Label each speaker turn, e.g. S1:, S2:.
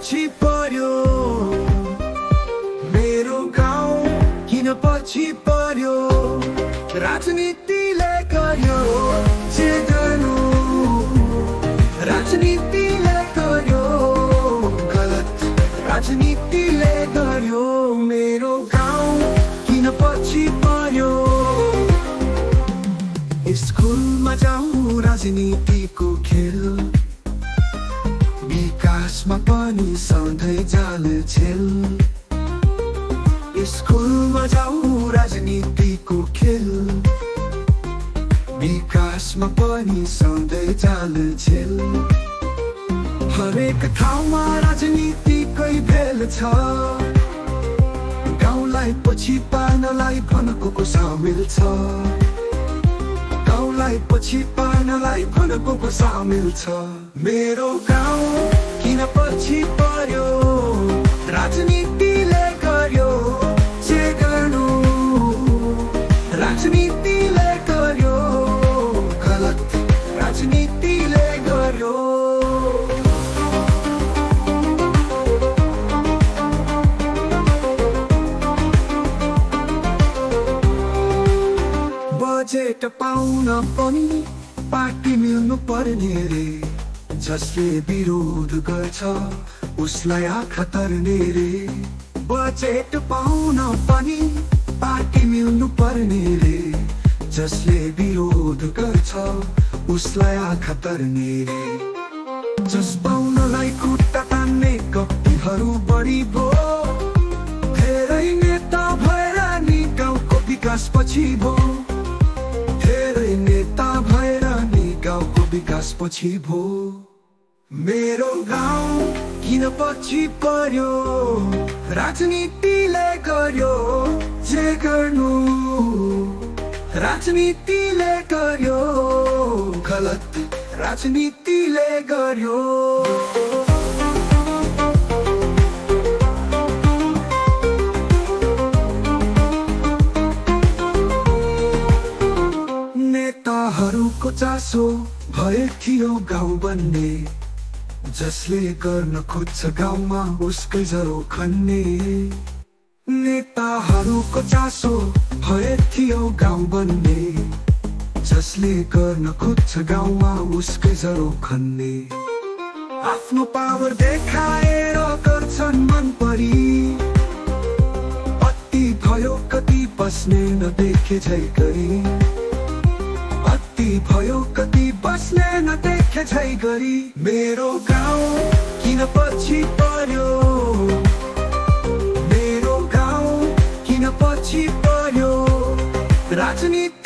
S1: पछि पर्यो मेरो गाउँ किन पछि पर्यो राजनीतिले गर्यो जे गर्नु राजनीतिले गर्यो गलत राजनीतिले गर्यो मेरो गाउँ किन पछि पर्यो स्कुलमा जाउँ राजनीतिको खेल विकासमा पनि सधैँ जालझेल स्कुलमा जाउँ राजनीतिको खेल विकासमा पनि सधैँ जालझेल हरेक ठाउँमा राजनीतिकै भेल छ गाउँलाई पछि पार्नलाई भनेको सामेल छ गाउँलाई पछि पार्नलाई भनेको सामेल छ मेरो गाउँ किन पछि पर्यो राजनीतिले गर्यो जे गर्नु राजनीतिले गर्यो गलत राजनीतिले गर्यो बजेट पाउन पनि पार्टी मिल्नु पर्ने रे जसले विरोध गर्छ उसलाई आँखा तर्ने रे बजेट पाउन पनि पार्टी मिल्नु पर्ने रे जसले विरोध गर्छ उसलाई आँखा तर्ने रे जस पाउनलाई खुट्टा तान्ने कपीहरू बढी भो धेरै नेता भएर नि गाउँको विकास पछि भो धेरै नेता भएर नि गाउँको विकास पछि भो मेरो गाउँ किन पछि पर्यो राजनीतिले गर्यो जे गर्नु राजनीतिले गर्यो गलत राजनीतिले गर्यो नेताहरूको चासो भए थियो गाउँ बन्ने जसले गर्न खोज्छ गाउँमा उसकै जरो खन्ने नेताहरूको चासो भए थियो गाउँ बन्ने जसले गर्न खोज्छ गाउँमा उसकै जरो खन्ने आफ्नो पावर देखाएर गर्छन् मन परी अति भयो कति बस्ने नदेखे झै गरी अति भयो कति बस्ने नदेखे झै गरी मेरो गाउँ किन पछि पर्यो मेरो गाउँ किन पछि पर्यो राजनीति